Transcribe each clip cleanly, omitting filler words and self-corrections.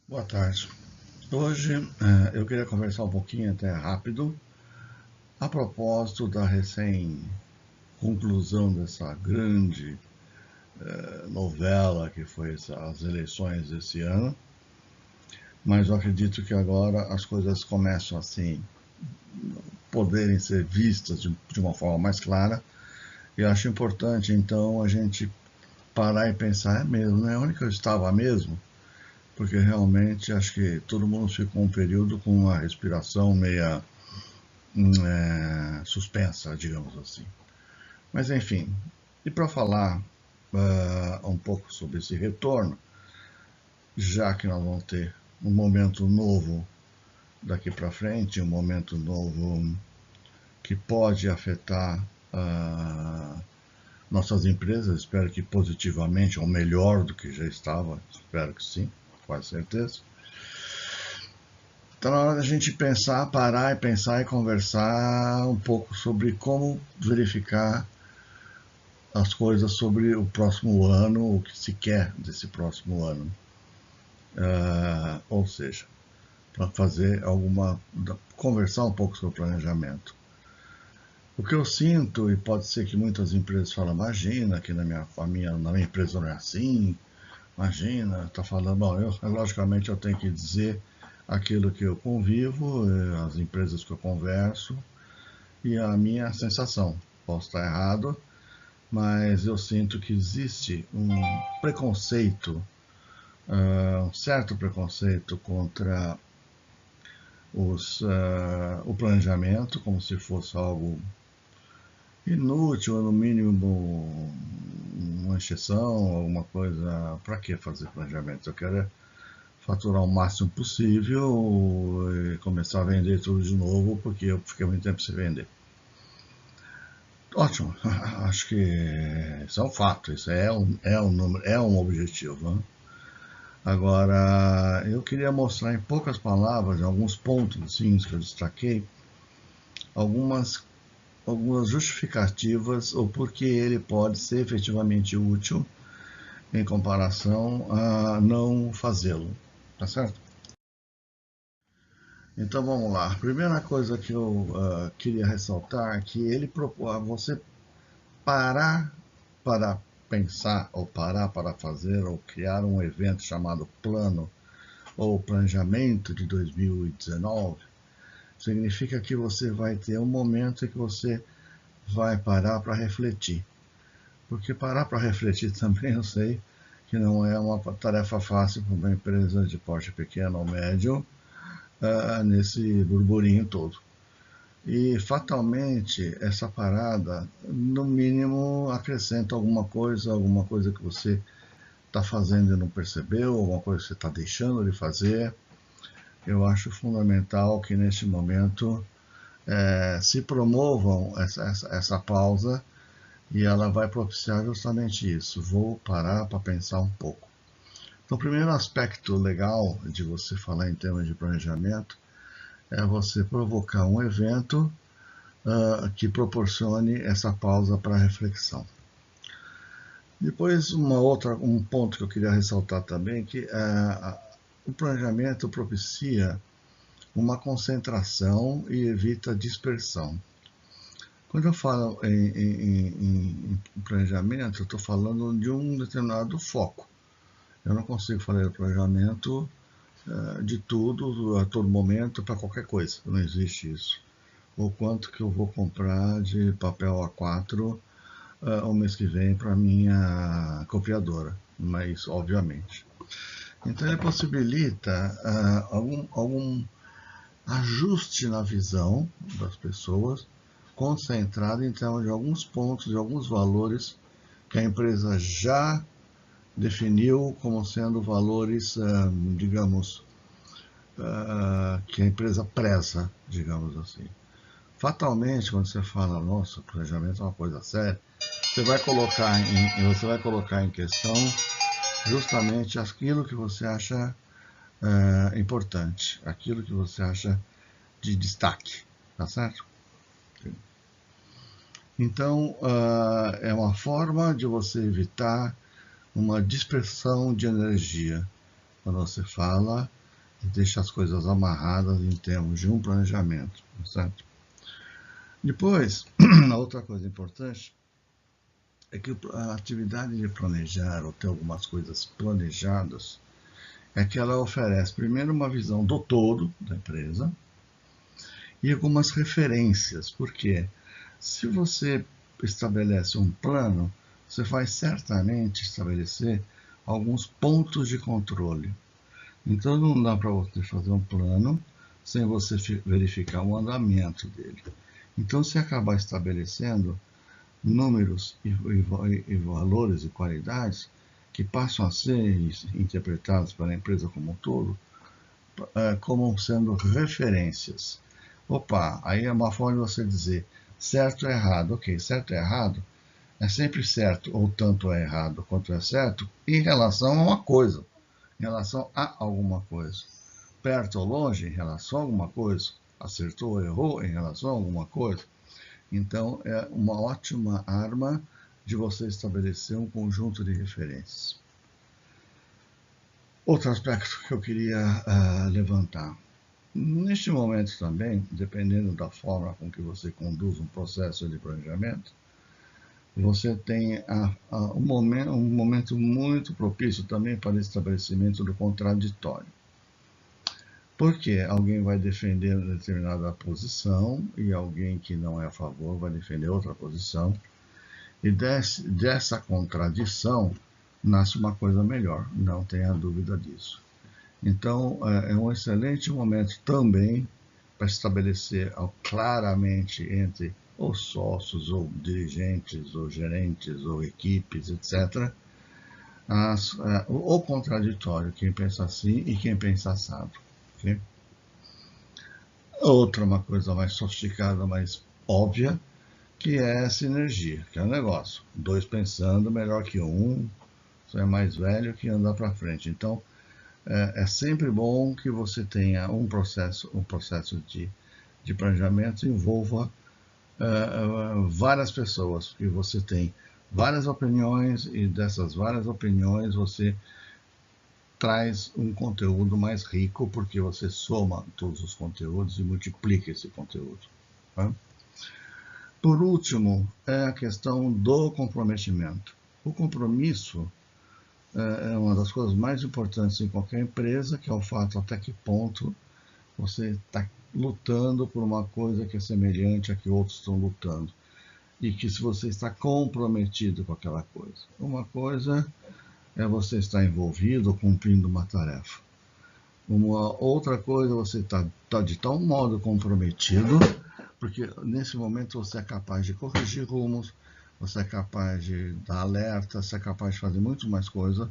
Boa tarde. Hoje eu queria conversar um pouquinho, até rápido, a propósito da recém-conclusão dessa grande novela que foi as eleições desse ano, mas eu acredito que agora as coisas começam assim, poderem ser vistas de uma forma mais clara, e acho importante então a gente parar e pensar, é mesmo, né? Onde que eu estava mesmo? Porque realmente acho que todo mundo ficou um período com uma respiração meia suspensa, digamos assim. Mas enfim, e para falar um pouco sobre esse retorno, já que nós vamos ter um momento novo daqui para frente, um momento novo que pode afetar nossas empresas, espero que positivamente, ou melhor do que já estava, espero que sim, quase certeza. Então, na hora da gente pensar, parar e pensar e conversar um pouco sobre como verificar as coisas sobre o próximo ano, o que se quer desse próximo ano. Ou seja, para fazer conversar um pouco sobre o planejamento. O que eu sinto, e pode ser que muitas empresas falam, imagina que na minha empresa não é assim, imagina, está falando, bom, logicamente eu tenho que dizer aquilo que eu convivo, as empresas que eu converso, e a minha sensação. Posso estar errado, mas eu sinto que existe um preconceito, um certo preconceito contra o planejamento, como se fosse algo inútil, ou no mínimo uma exceção, alguma coisa. Para que fazer planejamento? Eu quero faturar o máximo possível e começar a vender tudo de novo, porque eu fiquei muito tempo sem vender. Ótimo, acho que isso é um fato, isso é um objetivo. Né? Agora, eu queria mostrar em poucas palavras, em alguns pontos assim, que eu destaquei, algumas, algumas justificativas ou porque ele pode ser efetivamente útil em comparação a não fazê-lo. Tá certo? Então vamos lá. A primeira coisa que eu queria ressaltar é que ele propõe a você parar para pensar, ou parar para fazer, ou criar um evento chamado plano ou planejamento de 2019, significa que você vai ter um momento em que você vai parar para refletir. Porque parar para refletir também eu sei que não é uma tarefa fácil para uma empresa de porte pequeno ou médio nesse burburinho todo. E fatalmente essa parada, no mínimo, acrescenta alguma coisa que você está fazendo e não percebeu, alguma coisa que você está deixando de fazer. Eu acho fundamental que neste momento se promovam essa pausa e ela vai propiciar justamente isso. Vou parar para pensar um pouco. Então, o primeiro aspecto legal de você falar em termos de planejamento é você provocar um evento que proporcione essa pausa para reflexão. Depois, um ponto que eu queria ressaltar também, que o planejamento propicia uma concentração e evita dispersão. Quando eu falo em planejamento, eu estou falando de um determinado foco. Eu não consigo fazer o planejamento de tudo, a todo momento, para qualquer coisa. Não existe isso. O quanto que eu vou comprar de papel A4 o mês que vem para minha copiadora, mas obviamente. Então ele possibilita algum ajuste na visão das pessoas, concentrado em termos de alguns pontos, de alguns valores que a empresa já definiu como sendo valores, digamos, que a empresa preza, digamos assim. Fatalmente, quando você fala, nossa, planejamento é uma coisa séria, você vai colocar em questão justamente aquilo que você acha importante, aquilo que você acha de destaque, tá certo? Então, é uma forma de você evitar uma dispersão de energia. quando você fala e deixa as coisas amarradas em termos de um planejamento, certo? Depois, a outra coisa importante é que a atividade de planejar ou ter algumas coisas planejadas é que ela oferece primeiro uma visão do todo da empresa e algumas referências, porque se você estabelece um plano, você vai certamente estabelecer alguns pontos de controle. Então não dá para você fazer um plano sem você verificar o andamento dele. Então, se acabar estabelecendo números e valores e qualidades que passam a ser interpretados pela empresa como um todo, como sendo referências. Opa, aí é uma forma de você dizer certo ou errado. Ok, certo ou errado é sempre certo, ou tanto é errado quanto é certo, em relação a uma coisa, em relação a alguma coisa. Perto ou longe, em relação a alguma coisa. Acertou ou errou em relação a alguma coisa. Então, é uma ótima arma de você estabelecer um conjunto de referências. Outro aspecto que eu queria levantar. Neste momento também, dependendo da forma com que você conduz um processo de planejamento, você tem um momento muito propício também para o estabelecimento do contraditório. Porque alguém vai defender uma determinada posição e alguém que não é a favor vai defender outra posição. E dessa contradição nasce uma coisa melhor, não tenha dúvida disso. Então, é um excelente momento também para estabelecer claramente entre os sócios, ou dirigentes, ou gerentes, ou equipes, etc., o contraditório, quem pensa assim e quem pensa assado. Okay? Outra, uma coisa mais sofisticada, mais óbvia, que é a sinergia, que é um negócio. Dois pensando melhor que um, você é mais velho que andar para frente. Então, é sempre bom que você tenha um processo de planejamento envolva várias pessoas, porque você tem várias opiniões e dessas várias opiniões você traz um conteúdo mais rico, porque você soma todos os conteúdos e multiplica esse conteúdo. Tá? Por último, é a questão do comprometimento. O compromisso é uma das coisas mais importantes em qualquer empresa, que é o fato até que ponto você está lutando por uma coisa que é semelhante a que outros estão lutando. E que se você está comprometido com aquela coisa. Uma coisa é você estar envolvido cumprindo uma tarefa. Uma outra coisa, você está de tal modo comprometido, porque nesse momento você é capaz de corrigir rumos, você é capaz de dar alerta, você é capaz de fazer muito mais coisa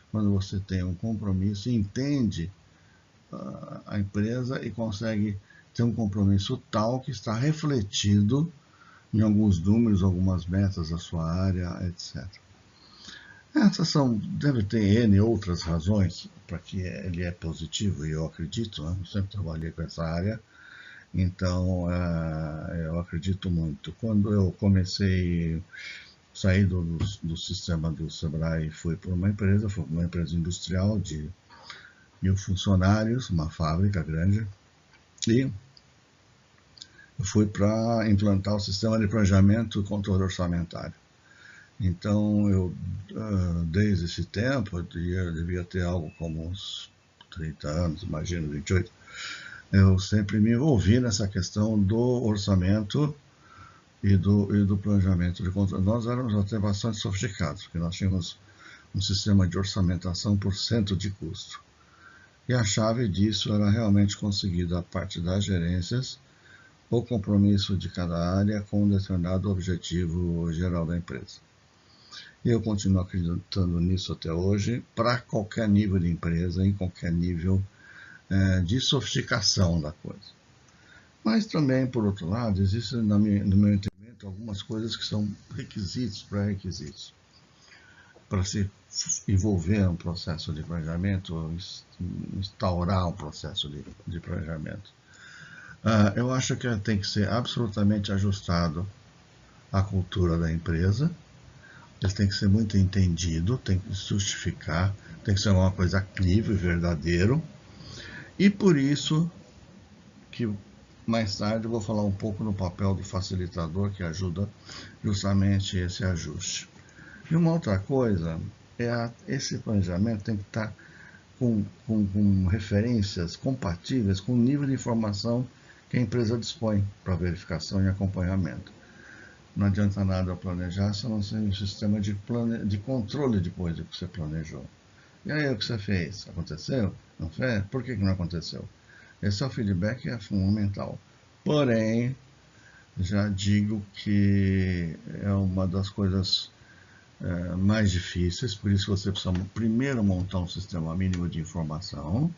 quando você tem um compromisso e entende a empresa e consegue ter um compromisso tal que está refletido em alguns números, algumas metas da sua área, etc. Essas deve ter N outras razões para que ele é positivo, e eu acredito, né? Eu sempre trabalhei com essa área, então eu acredito muito. Quando eu comecei, saí do sistema do Sebrae e fui para uma empresa industrial de 1000 funcionários, uma fábrica grande, e eu fui para implantar o sistema de planejamento e controle orçamentário. Então, eu, desde esse tempo, eu devia ter algo como uns 30 anos, imagino, 28, eu sempre me envolvi nessa questão do orçamento e do planejamento de controle. Nós éramos até bastante sofisticados, porque nós tínhamos um sistema de orçamentação por cento de custo. E a chave disso era realmente conseguir, da parte das gerências, o compromisso de cada área com um determinado objetivo geral da empresa. E eu continuo acreditando nisso até hoje, para qualquer nível de empresa, em qualquer nível de sofisticação da coisa. Mas também, por outro lado, existem, no meu entendimento, algumas coisas que são requisitos, pré-requisitos, para se envolver um processo de planejamento, instaurar um processo de planejamento. Eu acho que tem que ser absolutamente ajustado à cultura da empresa, ele tem que ser muito entendido, tem que justificar, tem que ser uma coisa crível e verdadeiro. E por isso que mais tarde eu vou falar um pouco no papel do facilitador, que ajuda justamente esse ajuste. E uma outra coisa é esse planejamento tem que estar com referências compatíveis com o nível de informação que a empresa dispõe para verificação e acompanhamento. Não adianta nada planejar se não tem um sistema de controle depois do que você planejou. E aí o que você fez? Aconteceu? Não fez? Por que não aconteceu? Esse é o feedback, é fundamental. Porém, já digo que é uma das coisas mais difíceis, por isso você precisa primeiro montar um sistema mínimo de informação,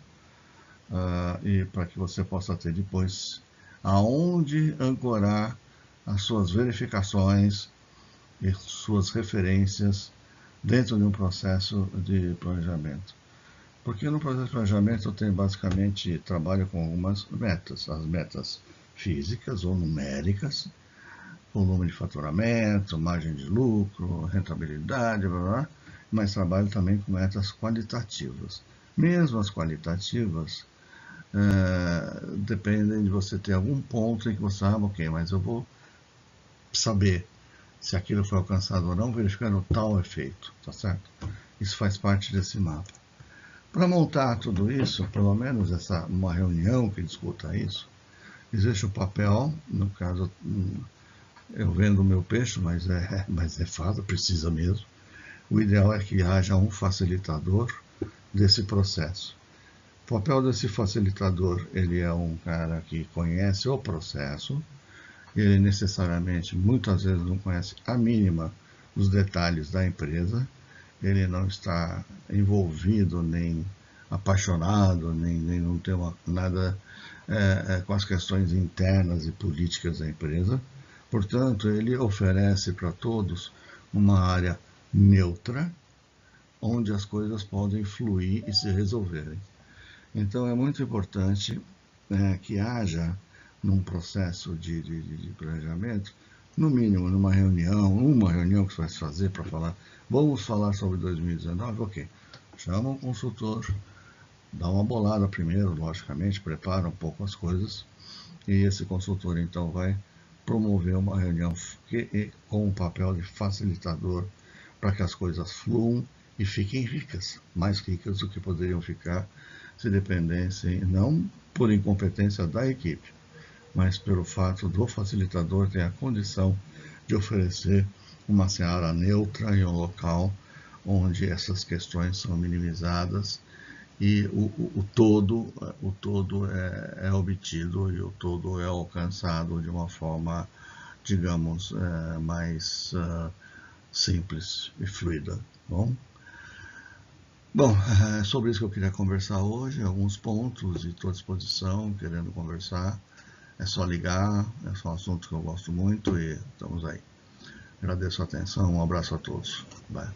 e para que você possa ter depois aonde ancorar as suas verificações e suas referências dentro de um processo de planejamento. Porque no processo de planejamento eu tenho basicamente trabalho com algumas metas, as metas físicas ou numéricas, volume de faturamento, margem de lucro, rentabilidade, blá, blá, mas trabalho também com metas qualitativas. Mesmo as qualitativas dependem de você ter algum ponto em que você sabe, ok, mas eu vou saber se aquilo foi alcançado ou não, verificando tal efeito, tá certo? Isso faz parte desse mapa. Para montar tudo isso, pelo menos uma reunião que discuta isso, existe o papel, no caso, eu vendo o meu peixe, mas é fato, precisa mesmo. O ideal é que haja um facilitador desse processo. O papel desse facilitador, ele é um cara que conhece o processo, ele necessariamente, muitas vezes, não conhece a mínima dos detalhes da empresa, ele não está envolvido, nem apaixonado, nem não tem nada com as questões internas e políticas da empresa. Portanto, ele oferece para todos uma área neutra, onde as coisas podem fluir e se resolverem. Então, é muito importante que haja, num processo de planejamento, no mínimo, uma reunião que você vai fazer para falar, vamos falar sobre 2019, ok, chama um consultor, dá uma bolada primeiro, logicamente, prepara um pouco as coisas, e esse consultor então vai promover uma reunião com um papel de facilitador para que as coisas fluam e fiquem ricas, mais ricas do que poderiam ficar se dependessem, não por incompetência da equipe, mas pelo fato do facilitador ter a condição de oferecer uma seara neutra em um local onde essas questões são minimizadas e o todo é obtido e o todo é alcançado de uma forma, digamos, mais simples e fluida. Bom, é sobre isso que eu queria conversar hoje, alguns pontos, e estou à disposição, querendo conversar. É só ligar, é só um assunto que eu gosto muito e estamos aí. Agradeço a atenção, um abraço a todos. Bye.